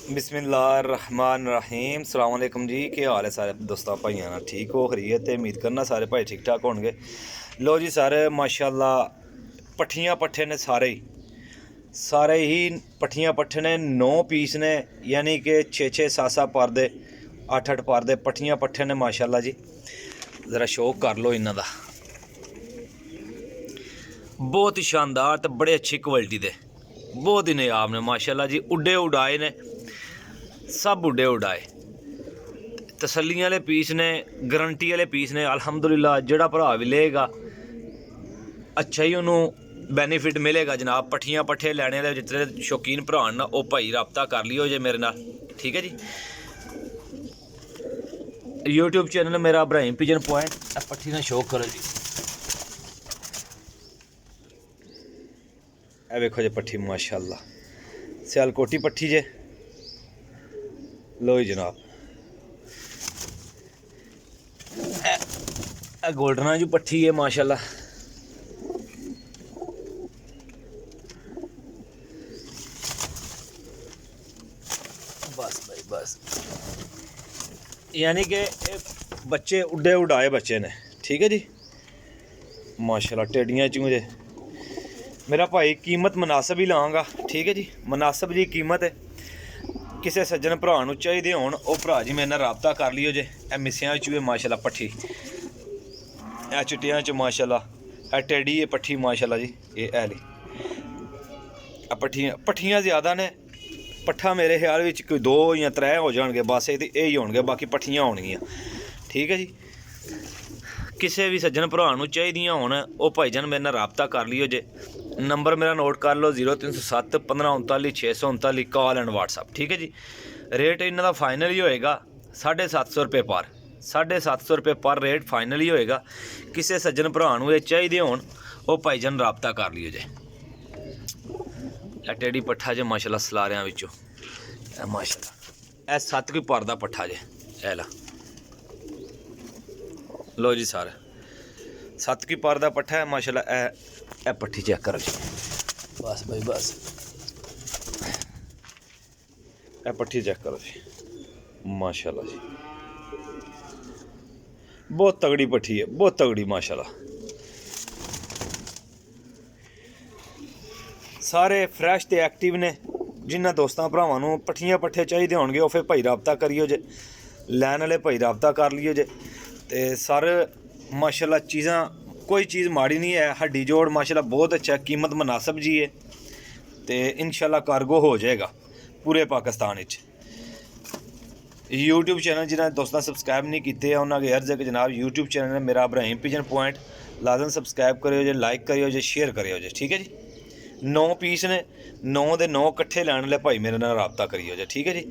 बिस्मिल्लाहिर्रहमानिर्रहीम अस्सलाम वालेकुम जी। क्या हाल है सारे दोस्तों भाइयों ना? ठीक हो खरीत तो उम्मीद करना सारे भाई ठीक ठाक होंगे। लो जी सारे माशाल्लाह पट्ठियाँ पट्ठे ने सारे ही पट्ठियाँ पट्ठे ने 9 पीस ने, यानी कि 6-6 7-7 पारदे 8-8 पारदे पट्ठियाँ पट्ठे ने माशाल्लाह जी। ज़रा शौक कर लो इन्हों का, बहुत ही शानदार तो बड़े अच्छी क्वालिटी दे, बहुत ही नायाब ने माशाल्लाह जी। उड्डे उड़ाए ने सब, उड्डे उड़ाए तसल्ली वाले पीस ने, गारंटी वाले पीस ने। अल्हम्दुलिल्लाह जेड़ा भरा भी लेगा अच्छा ही उन्होंने बेनीफिट मिलेगा जनाब। पट्ठियाँ पट्ठे लैने वाले जितने शौकीन भरा ना वो भाई रबता कर लियो जे मेरे नाल, ठीक है जी। यूट्यूब चैनल मेरा इब्राहिम पिजन पॉइंट, पट्ठी का शौक करो जी। ए वेखो जी पट्ठी माशाल्लाह सियालकोटी पट्ठी जे। लो जी जनाब गोल्डना जी पट्ठी है माशाल्लाह। बस भाई बस, यानी कि बच्चे उड्डे उड़ाए बच्चे ने, ठीक है जी माशाल्लाह। टेडियां चूजे मेरा भाई कीमत मुनासिब ही लाँगा, ठीक है जी। मुनासिब जी कीमत है। किसी सज्जन भरा नूं चाहिए होण वो भरा जी मेरे नाल राबता कर लियो जे। ए मिस्सियां चूहे माशाल्लाह पट्ठी, ए चिट्टियां च माशाल्लाह, ए टेडी है पट्ठी माशाल्लाह जी। ये ऐली पट्ठियां ज़्यादा ने, पट्ठा मेरे ख्याल में कोई 2 या 3 हो जाएंगे बस, यही होणगे, बाकी पट्ठियां होणगियां, ठीक है जी। किसी भी सज्जन भरा नूं चाहिदियां होण वो भाईजान मेरे नाल राबता कर लियो जे। नंबर मेरा नोट कर लो 0307 1539 639, कॉल एंड व्हाट्सअप, ठीक है जी। रेट इन्हों का फाइनल ही होएगा 750 रुपये पर, 750 रुपये पर रेट फाइनल ही होएगा। किसी सज्जन भरा नूं चाहिए होण वो भाईजान राबता कर लियो जे। टेढ़ी पट्ठा जे माशाल्लाह सलारियां विचों माशाल्लाह। ए 7 कोई पर दा पट्ठा जे, ए ला लो जी सारे 7 की पर दा पट्ठा है माशाल्लाह। ए पट्ठी चेक करो जी, बस भाई बस, ए पट्ठी चेक करो जी माशाल्लाह जी। बहुत तगड़ी पट्ठी है, बहुत तगड़ी माशाल्लाह। सारे फ्रैश ते एक्टिव ने। जिन्होंने दोस्तों भरावां नूं पट्ठियां पट्ठे चाहिए होणगे वो फिर भाई राबता करियो जे, लैन वाले भाई राबता कर लियो जे। ते सर माशाल्लाह चीज़ां कोई चीज़ माड़ी नहीं है, हड्डी जोड़ माशाल्लाह बहुत अच्छा है, कीमत मुनासिब जी है। तो इंशाल्लाह कार्गो हो जाएगा पूरे पाकिस्तान विच। यूट्यूब चैनल जिन्हें दोस्तों सबसक्राइब नहीं किए उन्होंने अर्ज है कि जनाब यूट्यूब चैनल मेरा इब्राहिम पिजन पॉइंट लाजम सबसक्राइब करियो जे, लाइक करियो जे, शेयर करियो जे, ठीक है जी। 9 पीस ने, 9 दे 9 कट्ठे लैण वाले भाई मेरे नाल राबता करियो जे, ठीक है जी।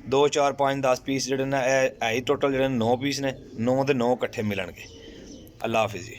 2 4 5 10 पीस जोड़े ने, टोटल जोड़े 9 पीस ने, 9 दे 9 कट्ठे मिलणगे। अल्लाह हाफिज़ जी।